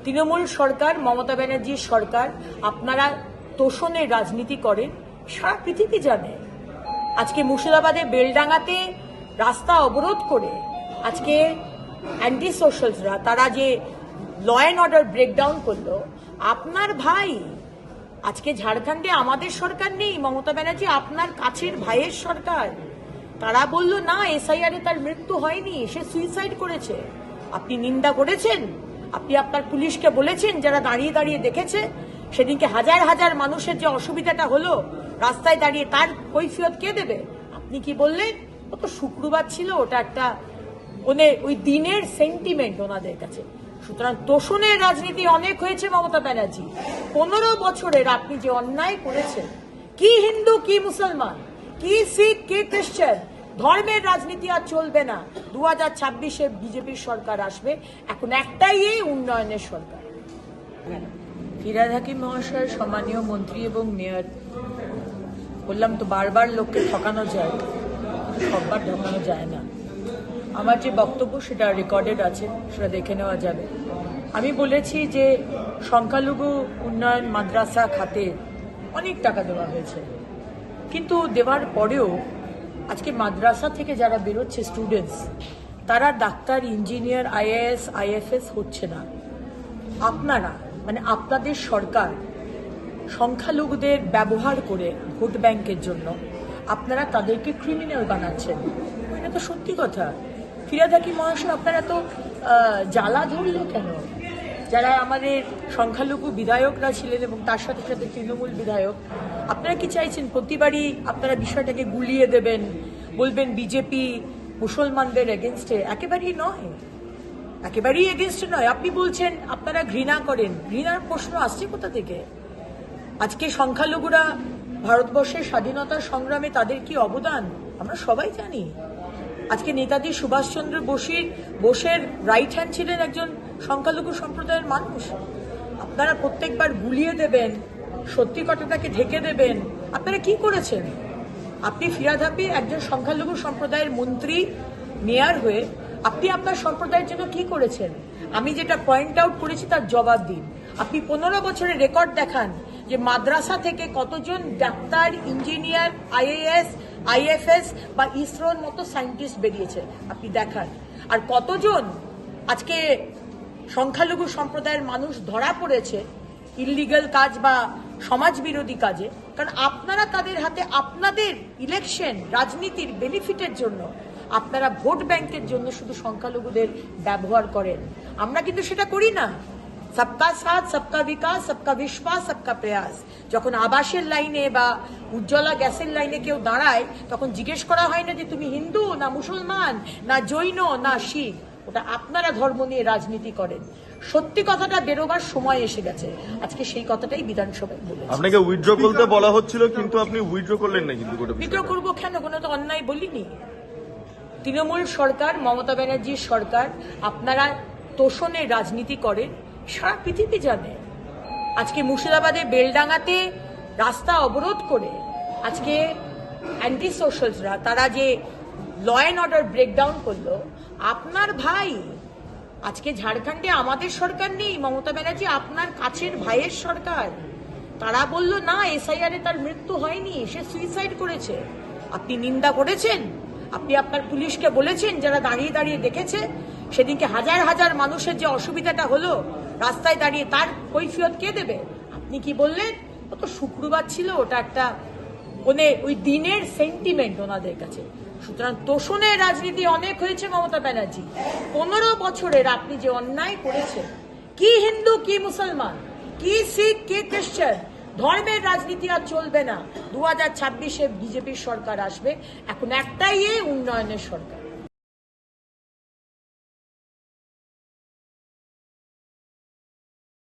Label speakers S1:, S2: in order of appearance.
S1: তৃণমূল সরকার, মমতা ব্যানার্জির সরকার, আপনারা তোষণের রাজনীতি করেন, সারা পৃথিবী জানে। আজকে মুর্শিদাবাদে বেলডাঙ্গাতে রাস্তা অবরোধ করে আজকে অ্যান্টি সোশ্যালসরা তারা যে ল অ্যান্ড অর্ডার ব্রেকডাউন করলো, আপনার ভাই। আজকে ঝাড়খণ্ডে আমাদের সরকার নেই, মমতা ব্যানার্জি আপনার কাছের ভাইয়ের সরকার। তারা বলল না, এসআইআর এ তার মৃত্যু হয়নি, সে সুইসাইড করেছে। আপনি নিন্দা করেছেন, আপনি আপনার পুলিশকে বলেছেন, যারা দাঁড়িয়ে দাঁড়িয়ে দেখেছে সেদিনকে হাজার হাজার মানুষের যে অসুবিধাটা হলো রাস্তায় দাঁড়িয়ে, তার কৈফিয়ত কে দেবে? আপনি কি বললেন? ও তো শুক্রবার ছিল, ওটা একটা ওই দিনের সেন্টিমেন্ট ওনাদের কাছে। সুতরাং তোষণের রাজনীতি অনেক হয়েছে মমতা ব্যানার্জি। 15 বছরের আপনি যে অন্যায় করেছেন, কি হিন্দু কি মুসলমান, কি শিখ কি খ্রিস্টান, ধর্মের রাজনীতি আর চলবে না। 2026-এ বিজেপির সরকার আসবে, এখন একটাই এই উন্নয়নের সরকার। ফিরহাদ হাকিম মহাশয় সম্মানীয় মন্ত্রী এবং মেয়র, বললাম তো বারবার লোককে ঠকানো যায়, সববার ঠকানো যায় না। আমার যে বক্তব্য সেটা রেকর্ডেড আছে, সেটা দেখে নেওয়া যাবে। আমি বলেছি যে সংখ্যালঘু উন্নয়ন মাদ্রাসা খাতে অনেক টাকা দেওয়া হয়েছে, কিন্তু দেওয়ার পরেও আজকে মাদ্রাসা থেকে যারা বেরোচ্ছে স্টুডেন্টস, তারা ডাক্তার, ইঞ্জিনিয়ার, আইএএস, আইএফএস হচ্ছে না। আপনারা আপনাদের সরকার সংখ্যালঘুদের ব্যবহার করে ভোট ব্যাংকের জন্য আপনারা তাদেরকে ক্রিমিনাল বানাচ্ছেন। এটা তো সত্যি কথা। ফিরহাদ হাকিম মহাশয়, আপনারা তো জ্বালা ধরলো কেন? যারা আমাদের সংখ্যালঘু বিধায়করা ছিলেন এবং তার সাথে সাথে তৃণমূল বিধায়ক, আপনারা কি চাইছেন প্রতিবারই আপনারা বিষয়টাকে গুলিয়ে দেবেন, বলবেন বিজেপি মুসলমানদের এগেনস্টে? একেবারেই নয়, একেবারেই এগেনস্টে নয়। আপনি বলছেন আপনারা ঘৃণা করেন, ঘৃণার প্রশ্ন আসছে কোথা থেকে? আজকে সংখ্যালঘুরা ভারতবর্ষের স্বাধীনতা সংগ্রামে তাদের কি অবদান আমরা সবাই জানি। আজকে নেতাজি সুভাষচন্দ্র বোসের রাইট হ্যান্ড ছিলেন একজন সংখ্যালঘু সম্প্রদায়ের মানুষ। আপনারা প্রত্যেকবার গুলিয়ে দেবেন, সত্যি কথাটাকে ঢেকে দেবেন। আপনারা কি করেছেন? আপনি ফিরহাদ হাকিম একজন সংখ্যালঘু সম্প্রদায়ের মন্ত্রী, মেয়র হয়ে আপনি আপনার সম্প্রদায়ের জন্য কি করেছেন? আমি যেটা পয়েন্ট আউট করেছি তার জবাব দিন। আপনি 15 বছরের রেকর্ড দেখান যে মাদ্রাসা থেকে কতজন ডাক্তার, ইঞ্জিনিয়ার, আইএএস, আইএফএস বা ইসরোর মতো সায়েন্টিস্ট বেরিয়েছে, আপনি দেখান। আর কতজন আজকে সংখ্যালঘু সম্প্রদায়ের মানুষ ধরা পড়েছে ইললিগাল কাজ বা সমাজ বিরোধী কাজে, কারণ আপনারা তাদের হাতে আপনাদের ইলেকশন রাজনীতির বেনিফিটের জন্য আপনারা ভোট ব্যাংকের জন্য শুধু সংখ্যালঘুদের ব্যবহার করেন। আমরা কিন্তু সেটা করি না। সবকা সাথ, সবকা বিকাশ, সবকা বিশ্বাস, সবকা প্রয়াস। যখন আবাসের লাইনে বা উজ্জ্বলা গ্যাসের লাইনে কেউ দাঁড়ায়, তখন জিজ্ঞেস করা হয় না যে তুমি হিন্দু না মুসলমান না জৈন না শিখ। ওটা আপনারা ধর্ম নিয়ে রাজনীতি করেন। সত্যি কথাটা বেরোবার সময় এসে গেছে। আজকে সেই কথাটাই বিধানসভায় বলেছি।
S2: আপনাকে উইথড্র করতে বলা হচ্ছিল, কিন্তু আপনি উইথড্র করলেন না। কিন্তু
S1: উইথড্র করবো কেন? কোনো তো অন্যায় বলিনি। তৃণমূল সরকার, মমতা ব্যানার্জির সরকার, আপনারা তোষণের রাজনীতি করেন, সারা পৃথিবী জানে। আজকে মুর্শিদাবাদে বেলডাঙ্গাতে রাস্তা অবরোধ করে আজকে অ্যান্টি সোশ্যালসরা তারা যে ল অ্যান্ড অর্ডার ব্রেকডাউন করলো, আপনার ভাই। আজকে ঝাড়খণ্ডে আমাদের সরকার নেই, মমতা ব্যানার্জি আপনার কাছের ভাইয়ের সরকার। তারা বলল না, এসআইআর এ তার মৃত্যু হয়নি, সে সুইসাইড করেছে। আপনি নিন্দা করেছেন, আপনি আপনার পুলিশকে বলেছেন, যারা দাঁড়িয়ে দাঁড়িয়ে দেখেছে সেদিনকে হাজার হাজার মানুষের যে অসুবিধাটা হলো রাস্তায় দাঁড়িয়ে, তার কৈফিয়ত কে দেবে? আপনি কি বললেন? ও তো শুক্রবার ছিল, ওটা একটা ওই দিনের সেন্টিমেন্ট ওনাদের কাছে। সুতরাং তোষণের রাজনীতি অনেক হয়েছে মমতা ব্যানার্জি। 15 বছরের আপনি যে অন্যায় করেছেন, কি হিন্দু কি মুসলমান, কি শিখ কি খ্রিস্টান, ধর্মের রাজনীতি আর চলবে না। 2026-এ বিজেপির সরকার আসবে, এখন একটাই এই উন্নয়নের সরকার।